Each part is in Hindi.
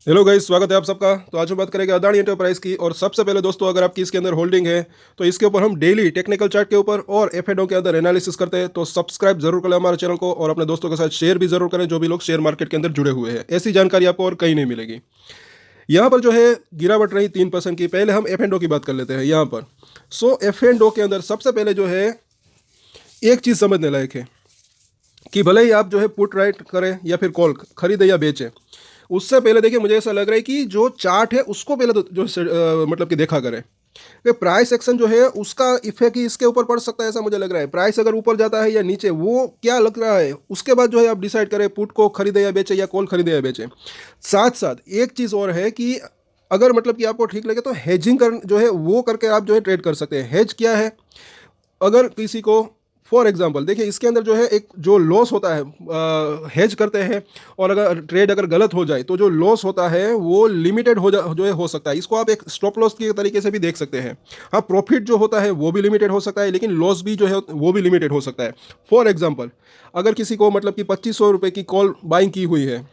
हेलो गाइस, स्वागत है आप सबका। तो आज हम बात करेंगे अदानी एंटरप्राइज की। और सबसे पहले दोस्तों, अगर आपकी इसके अंदर होल्डिंग है तो इसके ऊपर हम डेली टेक्निकल चार्ट के ऊपर और एफएनओ के अंदर एनालिसिस करते हैं। तो सब्सक्राइब जरूर करें हमारे चैनल को और अपने दोस्तों के साथ शेयर भी जरूर करें जो भी लोग शेयर मार्केट के अंदर जुड़े हुए हैं। ऐसी जानकारी आपको और कहीं नहीं मिलेगी। यहाँ पर जो है गिरावट रही 3% की। पहले हम एफएनओ की बात कर लेते हैं यहाँ पर। सो एफएनओ के अंदर सबसे पहले जो है एक चीज़ समझने लायक है कि भले ही आप जो है पुट राइट करें या फिर कॉल खरीदें या बेचें, उससे पहले देखिए मुझे ऐसा लग रहा है कि जो चार्ट है उसको पहले तो जो मतलब कि देखा करें कि प्राइस एक्शन जो है उसका इफेक्ट ही इसके ऊपर पड़ सकता है। ऐसा मुझे लग रहा है, प्राइस अगर ऊपर जाता है या नीचे वो क्या लग रहा है, उसके बाद जो है आप डिसाइड करें पुट को खरीदे या बेचे या कॉल खरीदे या बेचे। साथ साथ एक चीज़ और है कि अगर मतलब कि आपको ठीक लगे तो हेजिंग कर जो है वो करके आप जो है ट्रेड कर सकते हैं। हेज क्या है? अगर किसी को फॉर एग्जांपल देखिए इसके अंदर जो है एक जो लॉस होता है, हेज करते हैं और अगर ट्रेड अगर गलत हो जाए तो जो लॉस होता है वो लिमिटेड जो है हो सकता है। इसको आप एक स्टॉप लॉस के तरीके से भी देख सकते हैं। हाँ, प्रॉफिट जो होता है वो भी लिमिटेड हो सकता है, लेकिन लॉस भी जो है वो भी लिमिटेड हो सकता है। फॉर एग्जाम्पल, अगर किसी को मतलब कि 2500 रुपये की कॉल बाइंग की हुई है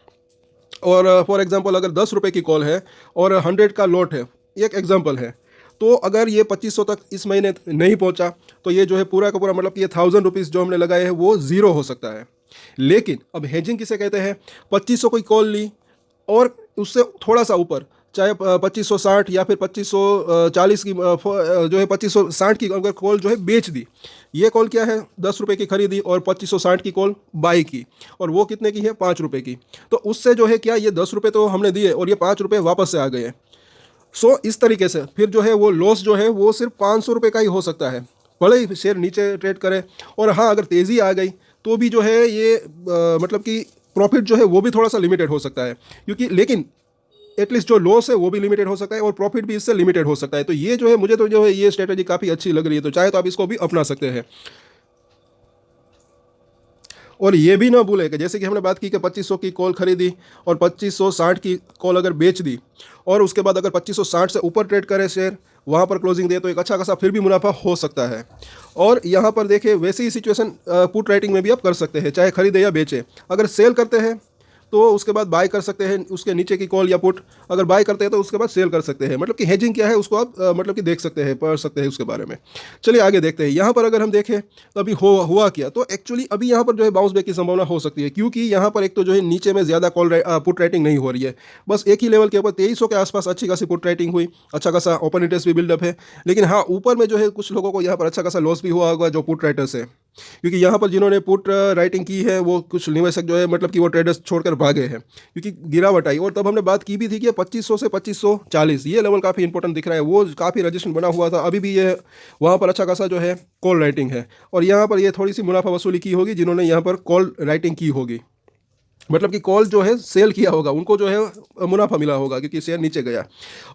और फॉर एग्जांपल अगर 10 रुपये की कॉल है और 100 का लॉट है, एक एग्जांपल है, तो अगर ये 2500 तक इस महीने नहीं पहुंचा तो ये जो है पूरा का पूरा मतलब कि ये 1000 रुपीज़ जो हमने लगाए हैं वो ज़ीरो हो सकता है। लेकिन अब हेजिंग किसे कहते हैं? 2500 कोई कॉल ली और उससे थोड़ा सा ऊपर, चाहे 2560 या फिर 2540 की जो है 2560 की अगर कॉल जो है बेच दी। ये कॉल क्या है? 10 रुपये की खरीदी और 2560 की कॉल बाई की, और वो कितने की है? 5 रुपये की। तो उससे जो है क्या, ये 10 रुपये तो हमने दिए और ये 5 रुपये वापस से आ गए हैं। सो इस तरीके से फिर जो है वो लॉस जो है वो सिर्फ 500 रुपये का ही हो सकता है, भले ही शेयर नीचे ट्रेड करे। और हाँ, अगर तेज़ी आ गई तो भी जो है ये मतलब कि प्रॉफिट जो है वो भी थोड़ा सा लिमिटेड हो सकता है, क्योंकि लेकिन एटलीस्ट जो लॉस है वो भी लिमिटेड हो सकता है और प्रॉफिट भी इससे लिमिटेड हो सकता है। तो ये जो है मुझे तो जो है ये स्ट्रेटेजी काफ़ी अच्छी लग रही है, तो चाहे तो आप इसको भी अपना सकते हैं। और ये भी ना भूलें कि जैसे कि हमने बात की कि 2500 की कॉल खरीदी और 2560 की कॉल अगर बेच दी और उसके बाद अगर 2560 से ऊपर ट्रेड करे शेयर, वहाँ पर क्लोजिंग दे, तो एक अच्छा खासा फिर भी मुनाफा हो सकता है। और यहाँ पर देखिए वैसी ही सिचुएशन पुट राइटिंग में भी आप कर सकते हैं, चाहे खरीदे या बेचे। अगर सेल करते हैं तो उसके बाद बाय कर सकते हैं उसके नीचे की कॉल या पुट। अगर बाय करते हैं तो उसके बाद सेल कर सकते हैं। मतलब कि हेजिंग क्या है उसको आप मतलब कि देख सकते हैं, पढ़ सकते हैं उसके बारे में। चलिए आगे देखते हैं। यहाँ पर अगर हम देखें तो अभी हुआ क्या, तो एक्चुअली अभी यहाँ पर जो है बाउंस बैक की संभावना हो सकती है, क्योंकि यहाँ पर एक तो जो है नीचे में ज़्यादा कॉल पुट राइटिंग नहीं हो रही है। बस एक ही लेवल के ऊपर 2300 के आसपास अच्छी खासी पुट राइटिंग हुई, अच्छा खासा ओपन इंटरेस्ट भी बिल्डअप है। लेकिन हाँ, ऊपर में जो है कुछ लोगों को यहाँ पर अच्छा खासा लॉस भी हुआ होगा जो पुट राइटर्स है, क्योंकि यहाँ पर जिन्होंने पुट राइटिंग की है वो कुछ निवेशक जो है मतलब कि वो ट्रेडर्स छोड़कर भागे हैं, क्योंकि गिरावट आई। और तब हमने बात की भी थी कि 2500 से 2540 ये लेवल काफ़ी इंपॉर्टेंट दिख रहा है, वो काफ़ी रजिस्ट्रेशन बना हुआ था। अभी भी ये वहाँ पर अच्छा खासा जो है कॉल राइटिंग है, और यहाँ पर ये थोड़ी सी मुनाफा वसूली की होगी जिन्होंने यहाँ पर कॉल राइटिंग की होगी। मतलब कि कॉल जो है सेल किया होगा उनको जो है मुनाफा मिला होगा क्योंकि शेयर नीचे गया।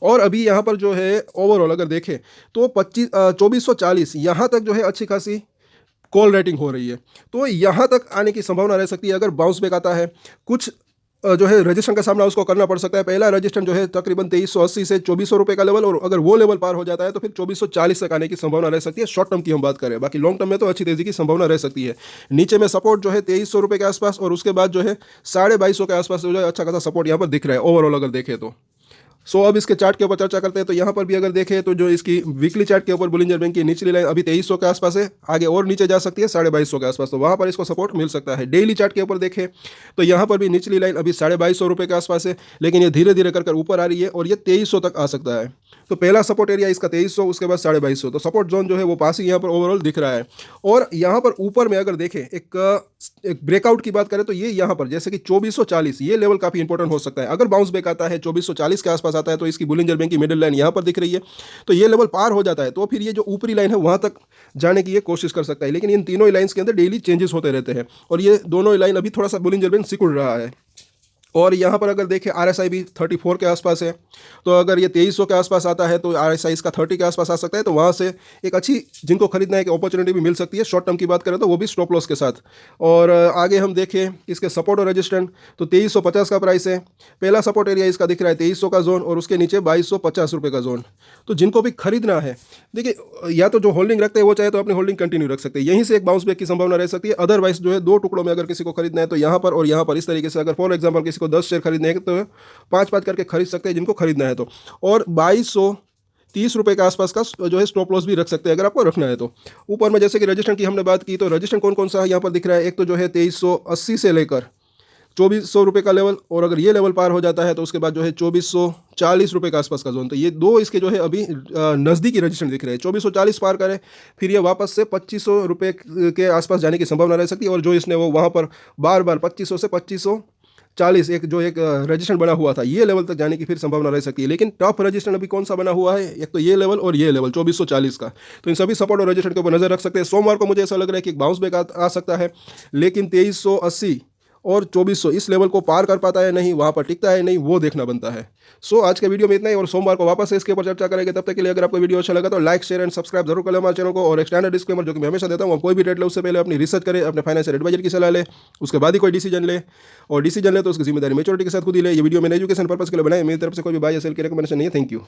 और अभी यहाँ पर जो है ओवरऑल अगर देखें तो 2440 यहाँ तक जो है अच्छी खासी कॉल रेटिंग हो रही है। तो यहाँ तक आने की संभावना रह सकती है अगर बाउंस बैक आता है। कुछ जो है रजिस्ट्रेशन का सामना उसको करना पड़ सकता है। पहला रजिस्ट्रेशन जो है तकरीबन 2380 से 2400 रुपये का लेवल, और अगर वो लेवल पार हो जाता है तो फिर 2440 तक आने की संभावना रह सकती है। शॉर्ट टर्म की हम बात करें, बाकी लॉन्ग टर्म में तो अच्छी तेजी की संभावना रह सकती है। नीचे में सपोर्ट जो है 2300 रुपये के आसपास, और उसके बाद जो है 2250 के आसपास जो है अच्छा खासा सपोर्ट यहाँ पर दिख रहा है ओवरऑल अगर देखें तो। सो अब इसके चार्ट के ऊपर चर्चा करते हैं। तो यहाँ पर भी अगर देखें तो जो इसकी वीकली चार्ट के ऊपर बुलिंजर बैंक की निचली लाइन अभी 2300 के आसपास है, आगे और नीचे जा सकती है 2250 के आसपास, तो वहाँ पर इसको सपोर्ट मिल सकता है। डेली चार्ट के ऊपर देखें तो यहाँ पर भी निचली लाइन अभी 2250 के आसपास है, लेकिन ये धीरे धीरे कर ऊपर आ रही है और ये 2300 तक आ सकता है। तो पहला सपोर्ट एरिया इसका 2300, उसके बाद 2250, तो सपोर्ट जोन जो है वो पास ही यहाँ पर ओवरऑल दिख रहा है। और यहाँ पर ऊपर में अगर देखें एक ब्रेकआउट की बात करें तो ये यहाँ पर जैसे कि 2440 ये लेवल काफ़ी इंपॉर्टेंट हो सकता है। अगर बाउंस बैक आता है 2440 के आसपास आता है तो इसकी बुलिंजर बैंक की मिडिल लाइन यहाँ पर दिख रही है, तो ये लेवल पार हो जाता है तो फिर ये जो ऊपरी लाइन है वहाँ तक जाने की ये कोशिश कर सकता है। लेकिन इन तीनों ही लाइन्स के अंदर डेली चेंजेस होते रहते हैं और ये दोनों ही लाइन अभी थोड़ा सा बुलिंजर बैंक सिकुड़ रहा है। और यहाँ पर अगर देखें RSI भी 34 के आसपास है, तो अगर ये 2300 के आसपास आता है तो RSI इसका 30 के आसपास आ सकता है। तो वहाँ से एक अच्छी जिनको खरीदना है एक अपॉर्चुनिटी भी मिल सकती है। शॉर्ट टर्म की बात करें तो वो भी स्टॉप लॉस के साथ। और आगे हम देखें इसके सपोर्ट और रेजिस्टेंट, तो 2350 का प्राइस है। पहला सपोर्ट एरिया इसका दिख रहा है 2300 का जोन, और उसके नीचे 2250 रुपये का जोन। तो जिनको भी खरीदना है, देखिए या तो जो होल्डिंग रखते हैं वो चाहे तो अपनी होल्डिंग कंटिन्यू रख सकते हैं, यहीं से एक बाउंस बैक की संभावना रह सकती है। अदरवाइज जो है दो टुकड़ों में अगर किसी को खरीदना है तो यहाँ पर और यहाँ पर इस तरीके से, अगर फॉर एग्जाम्पल किसी किसी को 10 शेयर खरीदने हैं तो 5-5 करके खरीद सकते हैं जिनको खरीदना है तो। और 2230 रुपये के आसपास का जो है स्टॉप लॉस भी रख सकते हैं अगर आपको रखना है तो। ऊपर में जैसे कि रजिस्ट्रेशन की हमने बात की तो रजिस्ट्रेशन कौन कौन सा यहाँ पर दिख रहा है, एक तो जो है 2380 से लेकर 2400 रुपये का लेवल, और अगर ये लेवल पार हो जाता है तो उसके बाद जो है 2440 रुपये के आसपास का जोन। तो ये दो इसके जो है अभी नज़दीकी रजिस्ट्रेशन दिख रहे हैं। 2440 पार करें फिर ये वापस से 2500 रुपये के आसपास जाने की संभावना रह सकती है। और जो इसने वो वहाँ पर बार बार 2500 से 2540 एक जो एक रजिस्ट्रेशन बना हुआ था ये लेवल तक जाने की फिर संभावना रह सकती है। लेकिन टफ रजिस्ट्रेशन अभी कौन सा बना हुआ है, एक तो ये लेवल और ये लेवल 2440 का। तो इन सभी सपोर्ट और रजिस्ट्रेशन के ऊपर नजर रख सकते हैं। सोमवार को मुझे ऐसा लग रहा है कि एक बाउंस बैक आ सकता है, लेकिन 2380 और 2400 इस लेवल को पार कर पाता है नहीं, वहाँ पर टिकता है नहीं, वो देखना बनता है। सो आज के वीडियो में इतना ही, और सोमवार को वापस से इसके ऊपर चर्चा करेंगे। तब तक के लिए अगर आपको वीडियो अच्छा लगा तो लाइक शेयर एंड सब्सक्राइब जरूर कर लें हमारे चैनल को। और एक स्टैंडर्ड डिस्क्लेमर जो कि मैं हमेशा देता हूँ, कोई भी ट्रेड ले उससे पहले अपनी रिसर्च करें, अपने फाइनेंशियल एडवाइजर की सलाह ले, उसके बाद ही कोई डिसीजन ले, और डिसीजन ले तो उसकी जिम्मेदारी मेच्योरिटी के साथ खुद ही ले। ये वीडियो मैंने एजुकेशन पर्पस के लिए बनाई, मेरी तरफ से कोई भी बाय या सेल की रिकमेंडेशन नहीं है। Thank you.